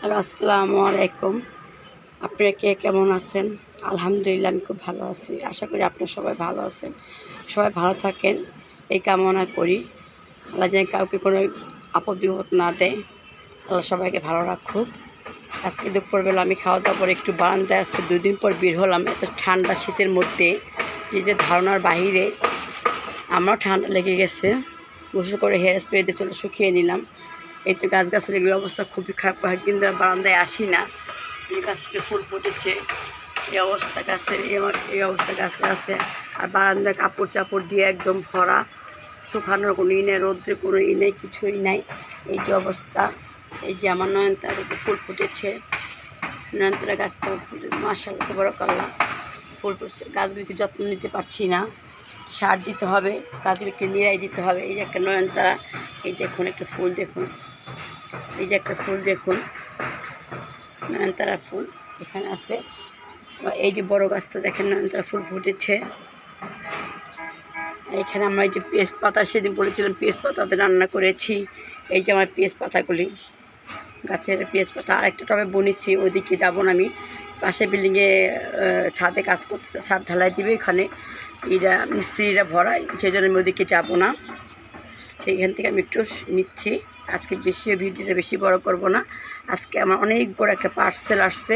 Hello, আসসালামু আলাইকুম। আপনারা কে কেমন আছেন? আলহামদুলিল্লাহ আমি খুব ভালো আছি। আশা করি আপনারা সবাই ভালো আছেন। সবাই ভালো থাকেন এই কামনা করি। আল্লাহ যেন কাউকে কোনো আপদ বিপদ না দেয়। আল্লাহ সবাইকে ভালো রাখুক। আজকে দুপুরবেলা আমি খাওয়া দাওয়ার পর একটু বারান্দায় আজকে 2 দিন পর বের হলাম। এত ঠান্ডা শীতের মধ্যে যে ধারণার বাহিরে আমারও ঠান্ডা লেগে গেছে। গোসল করে হেয়ার স্প্রে দিয়ে চলে শুকিয়ে নিলাম। এই তো গাছগাছালির অবস্থা খুবই খারাপ। কয়েকদিন ধরে বারান্দায় আসি না। এই গাছ থেকে ফুল ফুটেছে, এই অবস্থা গাছের, এই অবস্থা গাছে আছে। আর বারান্দায় কাপড় চাপড় দিয়ে একদম ভরা, শুকানোর কোনো ই নেই, রৌদ্রে কোনো ই নেই, কিছুই নাই। এই যে অবস্থা। এই যে আমার নয়নতার ফুল ফুটেছে, নয়নতারা গাছটা ফুটে মাশাআল্লাহ তাবারাকাল্লাহ ফুল ফুটছে। গাছগুলিকে যত্ন নিতে পারছি না, সার দিতে হবে, গাছগুলিকে নিড়াই দিতে হবে। এই যে একটা নয়নতারা, এই দেখুন একটা ফুল দেখুন, এই যে একটা ফুল দেখুন, নয়নতারা ফুল এখানে আছে। এই যে বড় গাছটা দেখেন নয়নতারা ফুল ফুটেছে। এখানে আমরা এই যে পেঁয়াজ পাতা, সেদিন বলেছিলাম পেঁয়াজ পাতাতে রান্না করেছি। এই যে আমার পেঁয়াজ পাতাগুলি, গাছের পেঁয়াজ পাতা। আরেকটা টবে বুনেছি, ওইদিকে যাবো না আমি। পাশে বিল্ডিংয়ে ছাদে কাজ করতেছে, ছাদ ঢালাই দিবে, এখানে এরা মিস্ত্রিরা ভরায়, সেই জন্য আমি ওদিকে যাবো না। সেইখান থেকে আমি একটু নিচ্ছি। আজকে ভিডিওটা বেশি বড় করব না। আজকে আমার অনেক বড় একটা পার্সেল আসছে।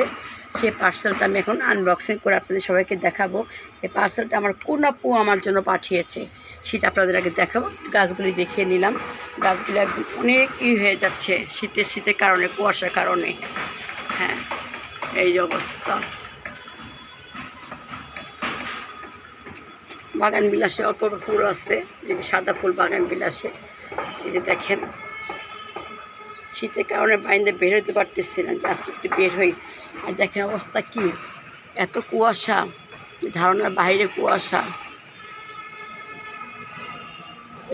সেই পার্সেলটা আমি এখন আনবক্সিং করে আপনাদের সবাইকে দেখাবো। এই পার্সেলটা আমার কোন আপু আমার জন্য পাঠিয়েছে সেটা আপনাদের আগে দেখাবো। গাছগুলি দেখিয়ে নিলাম। গাছগুলি একদম অনেক হয়ে যাচ্ছে শীতের কারণে, কুয়াশার কারণে। হ্যাঁ, এই অবস্থা। বাগান বিলাসে অল্প ফুল আছে, এই যে সাদা ফুল বাগান বিলাসে। এই যে দেখেন, শীতের কারণে বাইরে বের হতে পারতেছি না, যে আজকে একটু বের হই। আর দেখেন অবস্থা কি, এত কুয়াশা, ধারণার বাইরে কুয়াশা।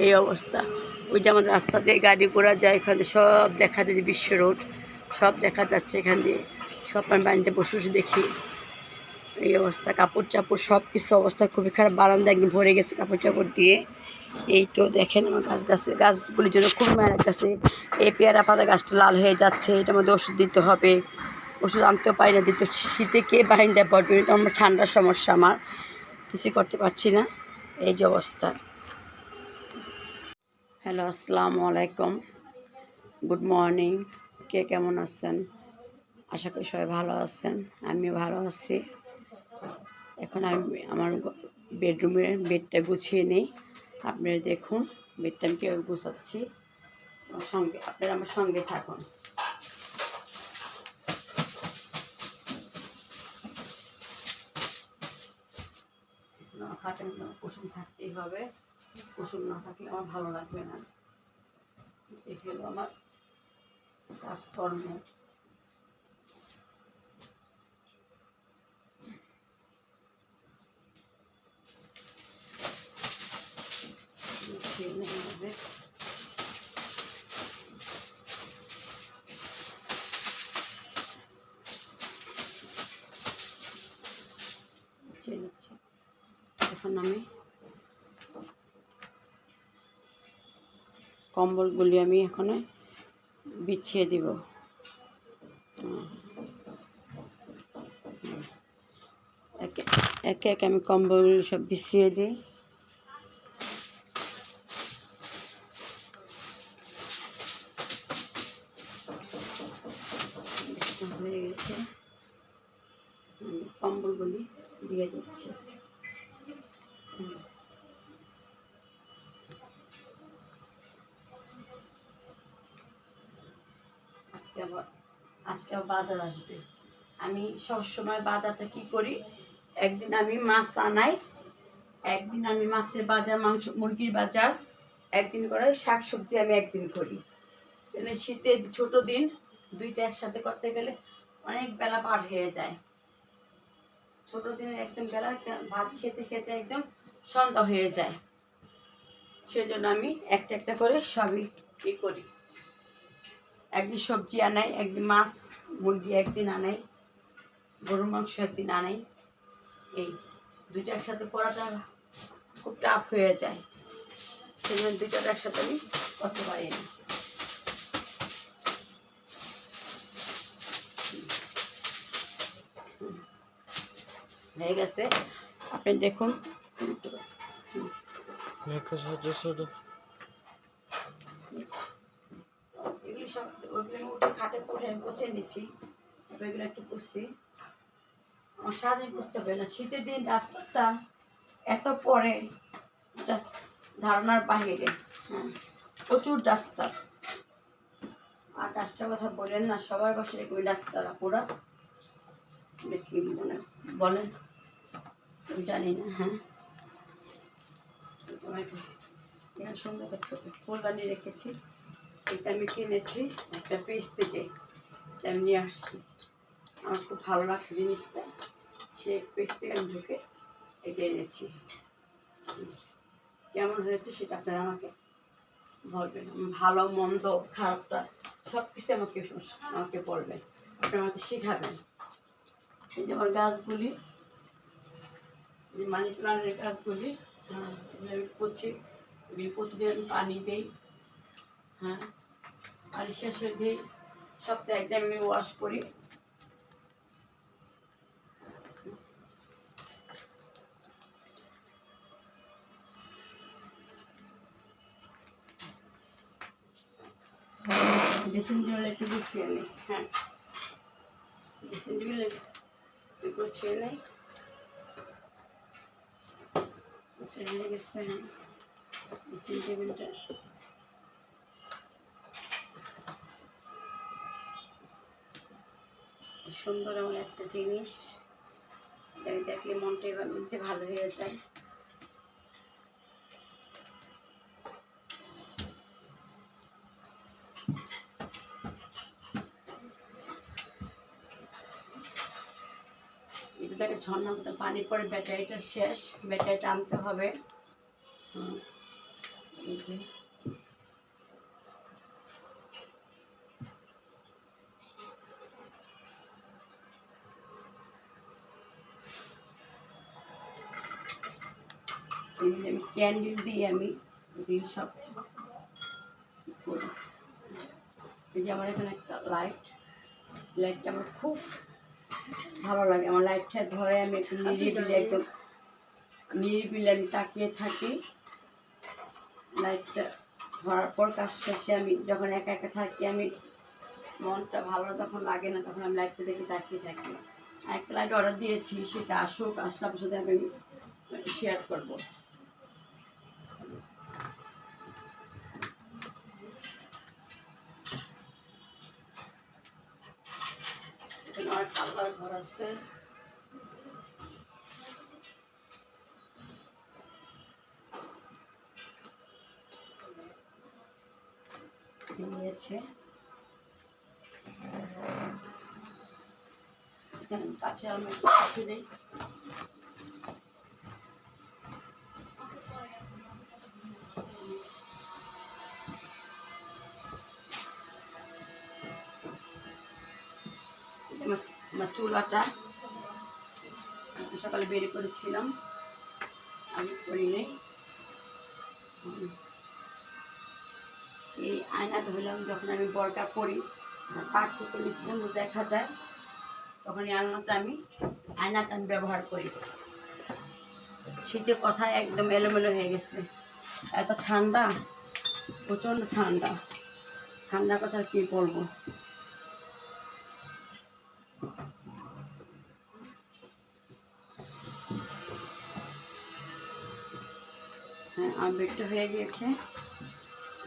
এই অবস্থা। ওই যে আমাদের রাস্তা দিয়ে গাড়ি ঘোড়া যায়, এখানে সব দেখা যায়, যে বিশ্ব রোড সব দেখা যাচ্ছে এখান দিয়ে। সব আমি বাড়িতে বসে বসে দেখি। এই অবস্থা, কাপড় চাপড় সব কিছু অবস্থা খুবই খারাপ। বারান্দা একদম ভরে গেছে কাপড় চাপড় দিয়ে। এই তো দেখেন আমার গাছগুলির জন্য খুব মায়ের কাছে। এই পেয়ারা পাতা গাছটা লাল হয়ে যাচ্ছে, এটার মধ্যে ওষুধ দিতে হবে। ওষুধ আনতেও পারি না, দিতে শীতে কে বারান্দায় পড়বে, আমার ঠান্ডার সমস্যা, আমার কিছু করতে পারছি না। এই যে অবস্থা। হ্যালো, আসসালামু আলাইকুম, গুড মর্নিং। কে কেমন আছেন? আশা করি সবাই ভালো আছেন, আমিও ভালো আছি। এখন আমি আমার বেডটা গুছিয়ে নিই। আপনারা দেখুন বেডটা আমি কীভাবে গুছাচ্ছি। আপনারা আমার সঙ্গে থাকুন। খাটের কুসুম থাকতেই হবে, কুসুম না থাকলে আমার ভালো লাগবে না। এই হলো আমার কাজকর্ম। হবে এখন আমি কম্বলগুলি আমি এখন বিছিয়ে দিব। একে একে আমি কম্বল সব বিছিয়ে দিই। হয়ে গেছে, কম্বলগুলি দিয়ে দিচ্ছি। আজকে আবার বাজার আসবে। আমি সবসময় বাজারটা কি করি, একদিন আমি মাছ আনাই, একদিন আমি মাছের বাজার, মাংস মুরগির বাজার, একদিন করে শাক সবজি আমি একদিন করি। তাহলে শীতে ছোট দিন দুইটা একসাথে করতে গেলে অনেক বেলা পার হয়ে যায়। ছোট দিনের একদম বেলা ভাত খেতে খেতে একদম সন্ধ্যা হয়ে যায়। সেজন্য আমি একটা একটা করে সবই ই করি। একদিন সবজি আনাই, একদিন মাছ মুরগি একদিন আনাই, গরুর মাংস একদিন আনাই। এই দুইটা একসাথে করাটা খুব টাফ হয়ে যায়, সেজন্য দুইটা একসাথে আমি করতে পারি না। হয়ে গেছে, আপনি দেখুন। এগুলি সব ওইগুলো উঠে খাটের উঠে আমি পচে নিচ্ছি, ওইগুলো একটু পুষছি। আমার সারাদিন বুঝতে পারি না, শীতের দিন ডাস্টারটা এত পরে, এটা ধারণার বাহিরে। হ্যাঁ, প্রচুর ডাস্টার। আর ডাস্টার কথা বলেন না, সবার বাসায় এরকম ডাস্টার আপুরা, কি মনে বলেন জানি না। হ্যাঁ, এখানে সুন্দর একটা ফুল বানিয়ে রেখেছি, এটা আমি কিনেছি একটা পেজ থেকে, আমি নিয়ে আসছি। আমার খুব ভালো লাগছে জিনিসটা, সে পেজ থেকে আমি ঢুকে এটা এনেছি। কেমন হয়েছে সেটা আপনারা আমাকে বলবেন, ভালো মন্দ খারাপটা সব কিছু আমাকে বলবেন, আপনারা আমাকে শেখাবেন। এই যে আমার গাছগুলি, যে মানি প্লান্টের গাছগুলি, আমি করছি, প্রতিদিন পানি দিই। হ্যাঁ, পানি শেষে দিই, সপ্তাহে একদিন আমি ওয়াশ করি। ডিসেন্ডিগুলো একটু গুছিয়ে নিই। হ্যাঁ, ডিসেন্ডিগুলো একটু গুছিয়ে নিই, হয়ে গেছে। ডিসেন্ডিগুলটা সুন্দর এমন একটা জিনিস, এটা দেখলে মনটা এমনিতে ভালো হয়ে যায়। এটা দেখে ঝর্ণার মতো পানি পরে, ব্যাটারিটা শেষ, ব্যাটারিটা আনতে হবে। এই যে আমি ক্যান্ডেল দিয়ে আমি সব করি। এই যে আমার এখানে একটা লাইটটা আমার খুব ভালো লাগে। আমার লাইটটার ঘরে আমি একটু নিরিবিলি, একদম নিরিবিলি আমি তাকিয়ে থাকি। লাইটটা ধরার পর কাজ শেষে আমি যখন একা একা থাকি, আমি মনটা ভালো যখন লাগে না, তখন আমি লাইটটা দেখে তাকিয়ে থাকি। একটা লাইট অর্ডার দিয়েছি, সেটা আসুক, আসলে আপনার সাথে আমি শেয়ার করবো। এখানে আমার কালবার ঘর আছে, নিয়েছে এখানে কাছে আমি কিছু নেই। আমার চুলাটা সকালে বের করেছিলাম, আমি করি নেই। এই আয়না ধরলাম, যখন আমি বরকা করি পাট থেকে নিচে দেখা যায়, তখন এই আয়নাটা আমি ব্যবহার করি। শীতের কথা একদম এলোমেলো হয়ে গেছে, এত ঠান্ডা, প্রচণ্ড ঠান্ডা। ঠান্ডার কথা কি বলবো। হ্যাঁ, আমার বেডটা হয়ে গিয়েছে,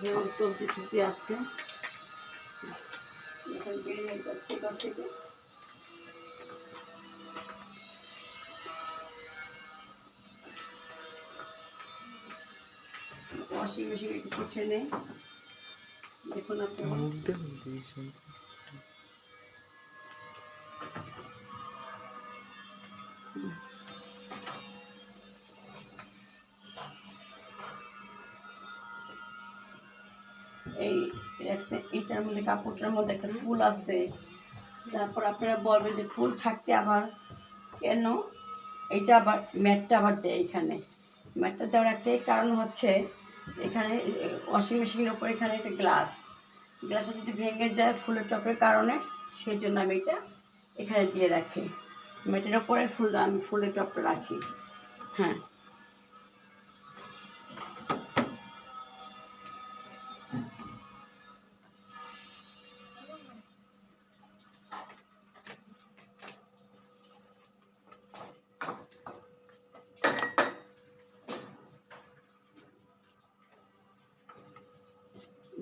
যেমন চলতে আসছে, এখন বেরিয়ে যাচ্ছে ঘর থেকে। ওয়াশিং মেশিন একটু পুছে নেই, দেখুন আপনি। এই এইটার মধ্যে, কাপড়টার মধ্যে একটা ফুল আছে। তারপর আপনারা বলবেন যে ফুল থাকতে আবার কেন এইটা আবার ম্যাটটা আবার দেয়। এখানে ম্যাটটা দেওয়ার একটাই কারণ হচ্ছে, এখানে ওয়াশিং মেশিনের উপর এখানে একটা গ্লাসটা যদি ভেঙে যায় ফুলের টপের কারণে, সেই জন্য আমি এটা এখানে দিয়ে রাখি। মেটের ওপরে ফুল আমি ফুলের টপটা রাখি। হ্যাঁ,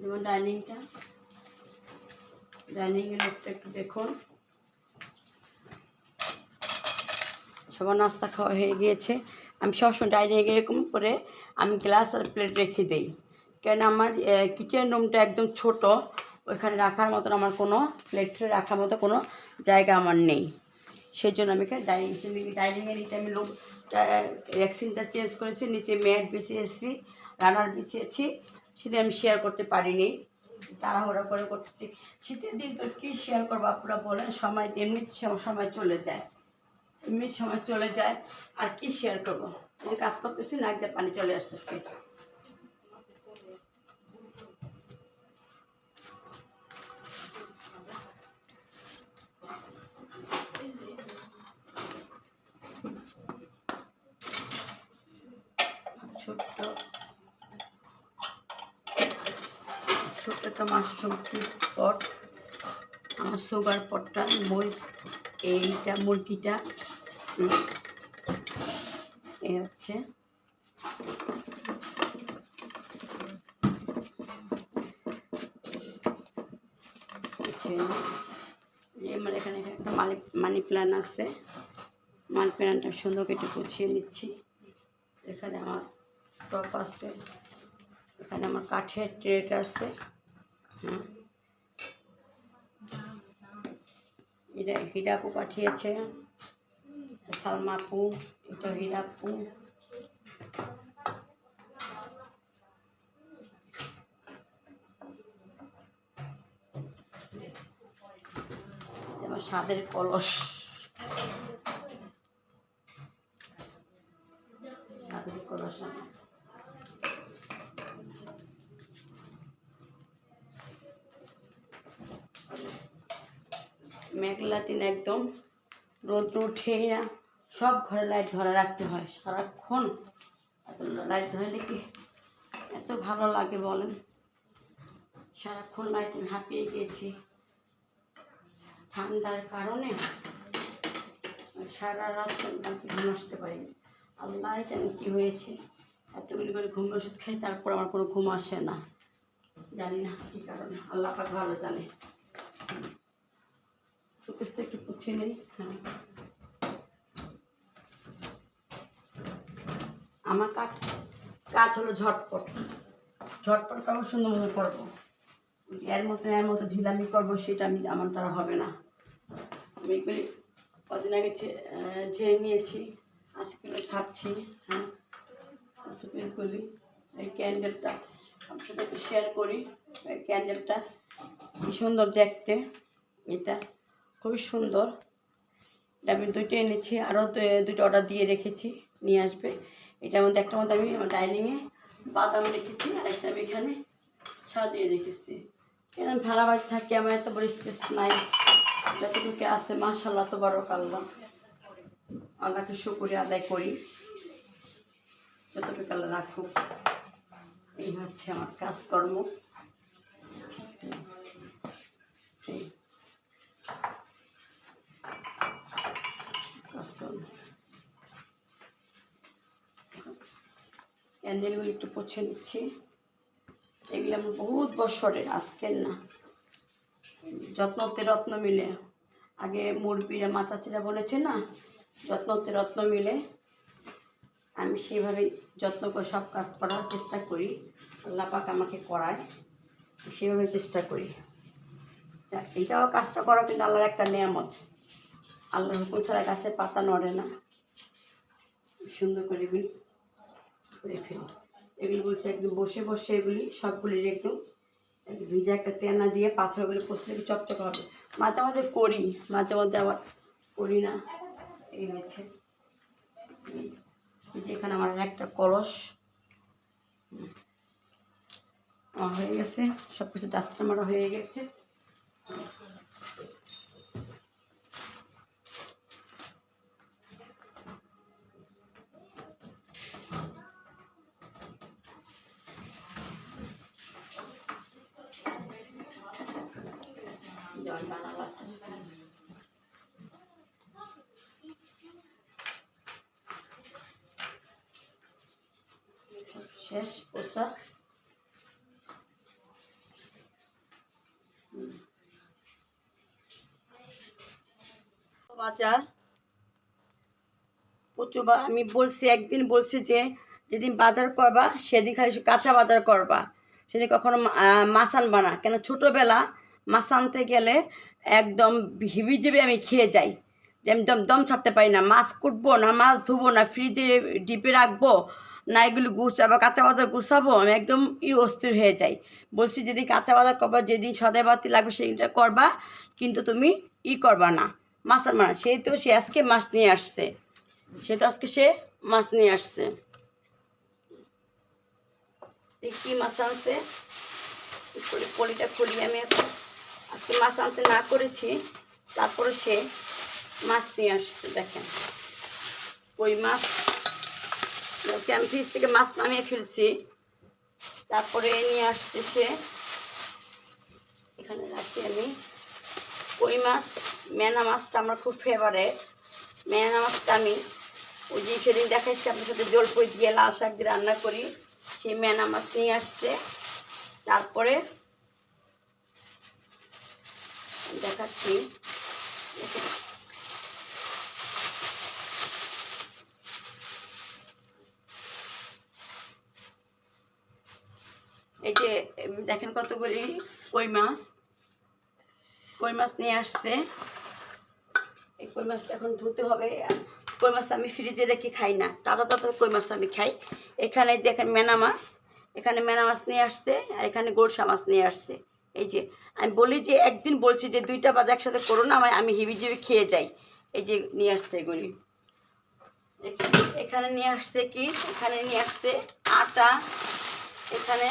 যেমন ডাইনিংয়ের লোকটা একটু দেখুন। সবার নাস্তা খাওয়া হয়ে গিয়েছে। আমি সবসময় ডাইনিংয়ে এরকম করে আমি গ্লাস আর প্লেট রেখে দিই, কেন আমার কিচেন রুমটা একদম ছোট, ওইখানে রাখার মতন আমার কোনো প্লেট রাখার মতো কোনো জায়গা আমার নেই। সেই জন্য আমি এখানে ডাইনিংয়ের নিচে আমি রেক্সিনটা চেঞ্জ করেছি, নিচে ম্যাট বিছিয়েছি, রানার বিছিয়েছি। সেটা আমি শেয়ার করতে পারিনি, তাড়াহুড়া করে করতেছি। শীতের দিন তো কী শেয়ার করবো আপনারা বলেন, সময় এমনি সময় চলে যায়, আর কি শেয়ার করবো। আমি কাজ করতেছি, নাক দিয়ে পানি চলে আসতেছে। ছোট্ট একটা মাশরুম পট, আমার সুগার পটটা, মরিচ এইটা মুরগিটা, এই হচ্ছে আমার এখানে একটা মানি প্ল্যান্ট আছে। মানি প্ল্যান্টটা সুন্দর করে গুছিয়ে নিচ্ছি। এখানে আমার টপ আছে, এখানে আমার কাঠের ট্রেট আছে। হ্যাঁ, এটা হিরাপু পাঠিয়েছে, সালমাপু, এটা হিরাপু। আমার স্বাদের কলস, মেঘলা দিন একদম রোদ্র উঠেই না, সব ঘরে লাইট ধরে রাখতে হয় সারাক্ষণ। লাইট ধরে কি এত ভালো লাগে বলেন, সারাক্ষণ লাইট হাঁপিয়ে গিয়েছি ঠান্ডার কারণে, সারা রাত ঘুম আসতে পারিনি। আল্লাহ জানি কী হয়েছে, এতগুলি করে ঘুম ওষুধ খাই, তারপর আমার কোনো ঘুম আসে না, জানি না কী কারণে, আল্লাহ পাক ভালো জানে। সুকেশটা একটু পুছিয়ে নেই। হ্যাঁ, আমার কাজ হলো ঝটপট করবো, সুন্দর মতো করবো, এর মতো ঢিলামি করবো, সেটা আমার দ্বারা হবে না। আমি এগুলি কদিন আগে ঝেড়ে নিয়েছি, আজকে ছাড়ছি। হ্যাঁ, সুকেশগুলি, এই ক্যান্ডেলটা আপনার সাথে একটু শেয়ার করি। এই ক্যান্ডেলটা কি সুন্দর দেখতে, এটা খুবই সুন্দর। এটা আমি দুইটা এনেছি, আরও দুইটা অর্ডার দিয়ে রেখেছি, নিয়ে আসবে। এটার মধ্যে একটার মধ্যে আমি আমার ডাইনিংয়ে বাদাম রেখেছি, আর একটা আমি এখানে সাজিয়ে রেখেছি। কেন ভাড়া বাড়ি থাকি, আমার এত বড় স্পেস নাই, যতটুকু আছে মাশাআল্লাহ তাবারাকাল্লাহ, আল্লাহকে শুকরিয়া আদায় করি, যতটুকু আল্লাহ রাখুক। এই হচ্ছে আমার কাজকর্ম। ক্যান্ডেলগুলো একটু পুছে নিচ্ছি। এগুলো আমার বহুত বছরের, আজকের না, যত্নতে রত্ন মিলে। আগে মুরব্বীরা মা চাচিরা বলেছে না, যত্নতে রত্ন মিলে। আমি সেইভাবেই যত্ন করে সব কাজ করার চেষ্টা করি, আল্লাহ পাক আমাকে করায়, সেভাবে চেষ্টা করি। এইটাও কাজটা করা কিন্তু আল্লাহর একটা নিয়ামত, আল্লাহর হুকুম ছাড়া গাছে পাতা নড়ে না। সুন্দর করে এগুলি করে ফেলি, এগুলি বলছে একদম বসে বসে এগুলি সবগুলি একদম ভিজা একটা তেনা দিয়ে পাথরগুলো পচলে চকচক হবে। মাঝে মাঝে করি, মাঝে মধ্যে আবার করি না। এই হয়েছে যেখানে আমার একটা কলস হয়ে গেছে, সব কিছু ডাস্টবিন মারা হয়ে গেছে। শেষ পোষা। বাজার প্রচুর আমি বলছি, একদিন বলছি যে যেদিন বাজার করবা সেদিন খালি কাঁচা বাজার করবা, সেদিন কখনো মাছ আনবা না। কেন ছোটোবেলা মাছ আনতে গেলে একদম হিবিজিবি আমি খেয়ে যাই, যে আমি দম দম ছাড়তে পারি না। মাছ কুটবো না, মাছ ধুবো না, ফ্রিজে ডিপে রাখবো না, এগুলো গুছাবো, কাঁচা বাজার গুছাবো, আমি একদম অস্থির হয়ে যাই। বলছি যেদিন কাঁচা বাজার করবা, যেদিন সদাই বাতি লাগবে সেদিনটা করবা, কিন্তু তুমি করবা না, মাছ আনবা না। সেই তো সে আজকে মাছ নিয়ে আসছে, সে মাছ নিয়ে আসছে। কি মাছ আনছে পলিটা খুলি আমি এখন। আজকে মাছ আনতে না করেছি, তারপরে সে মাছ নিয়ে আসছে। দেখেন কই মাছ। আজকে আমি ফ্রিজ থেকে মাছ নামিয়ে ফেলছি, তারপরে নিয়ে আসছে সে। এখানে রাখি আমি কই মাছ। মেনা মাছটা আমার খুব ফেভারেট। মেনা মাছটা আমি ওই যে সেদিন দেখাইছি আপনার সাথে জলপই দিয়ে লাল শাক দিয়ে রান্না করি, সেই মেনা মাছ নিয়ে আসছে। তারপরে দেখাচ্ছি, এই যে দেখেন কতগুলি কই মাছ নিয়ে আসছে। এই কই মাছটা এখন ধুতে হবে। কই মাছ আমি ফ্রিজে রেখে খাই না, তাজা তাজা কই মাছ আমি খাই। এখানে দেখেন মেনা মাছ, এখানে মেনা মাছ নিয়ে আসছে, আর এখানে গোলসা মাছ নিয়ে আসছে। এই যে আমি বলি যে একদিন বলছি যে দুইটা বাজার একসাথে করো না, আমি হিবিজিবি খেয়ে যাই। এই যে নিয়ে আসছে এগুলি। এখানে নিয়ে আসছে কি, এখানে নিয়ে আসছে আটা, এখানে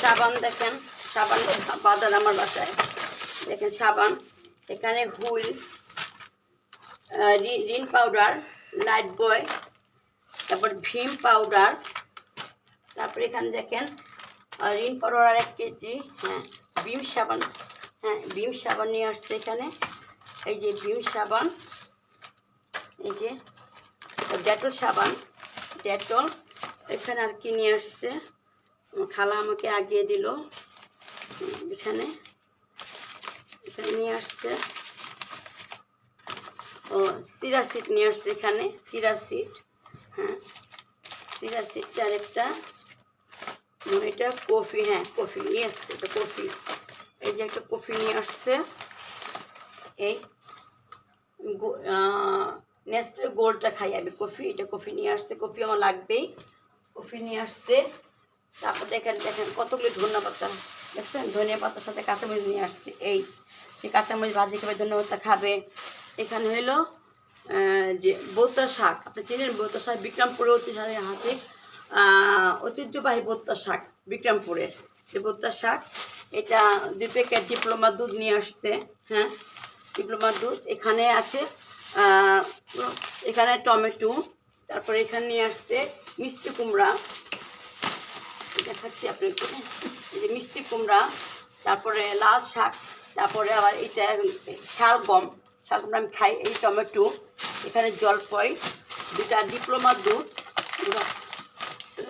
সাবান, দেখেন সাবান বাজার আমার বাসায়, দেখেন সাবান, এখানে হুইল, রিন পাউডার, লাইট বয়, তারপর ভীম পাউডার, তারপরে এখানে দেখেন রিন পাউডার আর 1 কেজি, হ্যাঁ ভীম সাবান, হ্যাঁ ভীম সাবান নিয়ে আসছে এখানে। এই যে ভীম সাবান, এই যে ডেটল সাবান, ডেটল। এখানে আর কি নিয়ে আসছে, খালা আমাকে আগিয়ে দিল। এখানে নিয়ে আসছে ও চিরা সিট নিয়ে আসছে, এখানে চিরা সিট, হ্যাঁ চিরা সিটটা আরেকটা, এটা কফি, হ্যাঁ কফি নিয়ে আসছে, এটা কফি। এই যে একটা কফি নিয়ে আসছে, এই নেস্টে গোল্ডটা খাই আমি কফি, এটা কফি নিয়ে আসছে, কফি আমার লাগবেই, কফি নিয়ে আসছে। তারপর দেখেন কতগুলি ধনিয়া পাতা, দেখছেন ধনিয়া পাতার সাথে কাঁচামরিচ নিয়ে আসছে। এই সে কাঁচামরিচ ভাজি খাবে, ধনিয়া পাতা খাবে। এখানে হলো যে বোত্তা শাক, আপনি চেনেন বোত্তা শাক, বিক্রমপুরে ঐতিহ্যবাহী বোত্তা শাক, বিক্রমপুরের যে বোত্তা শাক। এটা 2 প্যাকেট ডিপ্লোমা দুধ নিয়ে আসছে, হ্যাঁ ডিপ্লোমা দুধ। এখানে আছে এখানে টমেটো, তারপরে এখানে নিয়ে আসছে মিষ্টি কুমড়া, দেখাচ্ছি আপনাকে, এই যে মিষ্টি কুমড়া, তারপরে লাল শাক, তারপরে আবার এটা শালগম আমি খাই। এই টমেটো, এখানে জলপাই, 2টা ডিপ্লোমা দুধ,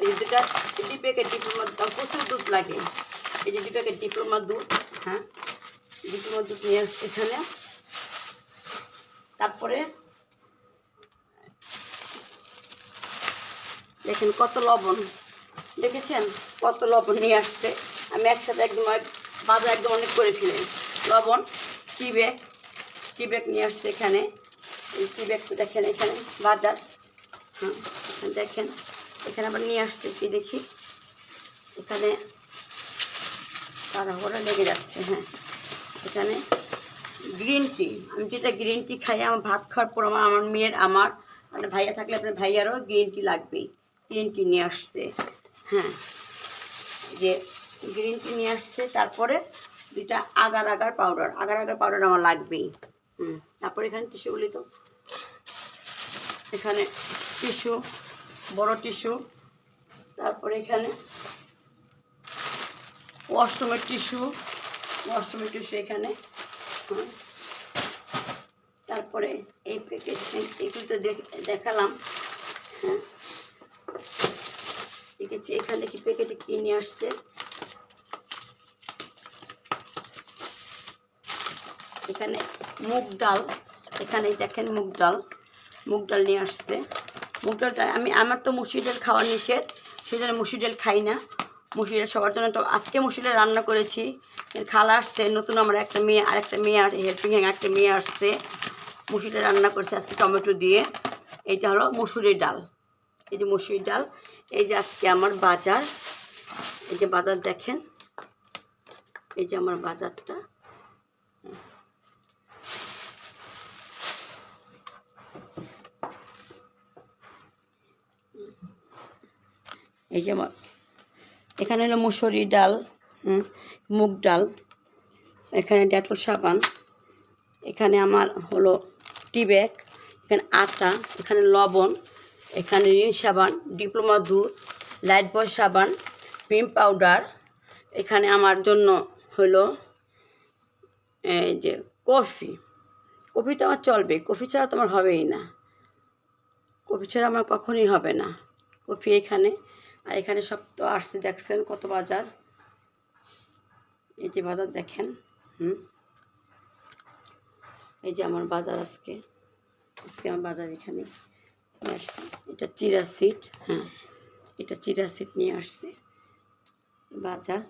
এই 2টা 2 প্যাকেট ডিপ্লোমা দুধ, প্রচুর দুধ লাগে। এই যে 2 প্যাকেট ডিপ্লোমা দুধ, হ্যাঁ ডিপ্লোমা দুধ নিয়ে আসছে এখানে। তারপরে দেখেন কত লবণ, দেখেছেন কত লবণ নিয়ে আসছে। আমি একসাথে একদম বাজার একদম অনেক করে ফেলি। লবণ টি ব্যাগ নিয়ে আসছে এখানে, এই টি ব্যাগটা দেখেন এখানে বাজার, হ্যাঁ দেখেন এখানে আবার নিয়ে আসছে কি দেখি, এখানে তাড়াহুড়া লেগে যাচ্ছে, হ্যাঁ এখানে গ্রিন টি। আমি যেটা গ্রিন টি খাই, আমার ভাত খাওয়ার পর আমার মেয়ের, আমার মানে ভাইয়া থাকলে আপনার ভাইয়ারও গ্রিন টি লাগবেই, গ্রিন টি নিয়ে আসছে, হ্যাঁ যে গ্রিন টি নিয়ে আসছে। তারপরে 2টা আগার পাউডার আমার লাগবেই। তারপরে এখানে টিস্যুগুলি, তো এখানে টিস্যু, বড় টিস্যু, তারপরে এখানে ওয়াশরুমের টিস্যু এখানে। তারপরে এই প্যাকেট একটু তো দেখালাম। হ্যাঁ, দেখেছি এখানে কি প্যাকেটে কি নিয়ে আসছে। এখানে মুগ ডাল, এখানে দেখেন মুগ ডাল নিয়ে আসছে। মুগ ডালটা আমার তো মুসুর ডাল খাওয়া নিষেধ, সেই জন্য মুসুর ডাল খাই না। মুসুর ডাল সবার জন্য তো আজকে মুসুর ডাল রান্না করেছি। খালা আসছে নতুন, আমার একটা মেয়ে আর হেল্পিং হ্যান্ড একটা মেয়ে আসছে। মুসুর ডাল রান্না করেছে আজকে টমেটো দিয়ে। এইটা হলো মুসুরের ডাল। এই যে মুসুরির ডাল। এই যে আজকে আমার বাজার, এই যে বাজার দেখেন, এই যে আমার বাজারটা। এই যে আমার এখানে হলো মুসুরির ডাল, মুগ ডাল, এখানে ডেটল সাবান, এখানে আমার হলো টি ব্যাগ, এখানে আটা, এখানে লবণ, এখানে রিন সাবান, ডিপ্লোমা দুধ, লাইট বয় সাবান, পিম পাউডার, এখানে আমার জন্য হলো এই যে কফি তো আমার চলবে, কফি ছাড়া তো আমার হবেই না, কফি ছাড়া আমার কখনোই হবে না। কফি এখানে, আর এখানে সব তো আসছে, দেখছেন কত বাজার। এই যে বাজার দেখেন। এই যে আমার বাজার আজকে আমার বাজার এখানে নিয়ে আসছে। এটা চিরা সিড, হ্যাঁ এটা চিরা সিড নিয়ে আসছে বাজার।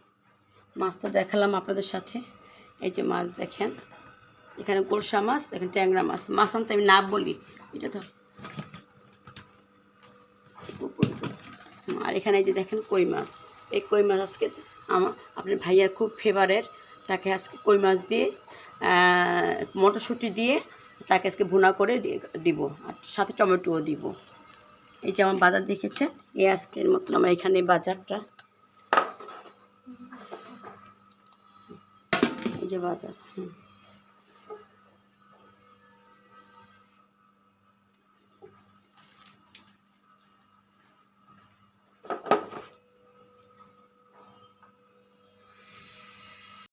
মাছ তো দেখালাম আপনাদের সাথে। এই যে মাছ দেখেন, এখানে গোলসা মাছ, এখানে ট্যাংরা মাছ। মাছ আনতে আমি না বলি, এটা তো। আর এখানে এই যে দেখেন কই মাছ। এই কই মাছ আজকে আমার আপনার ভাইয়ার খুব ফেভারেট। তাকে আজকে কই মাছ দিয়ে মটরশুঁটি দিয়ে তাকে আজকে ভুনা করে দিব, আর সাথে টমেটোও দিব। এই যে আমার বাজার দেখেছেন, এই আজকের মতন আমার এখানে বাজারটা। এই যে বাজার।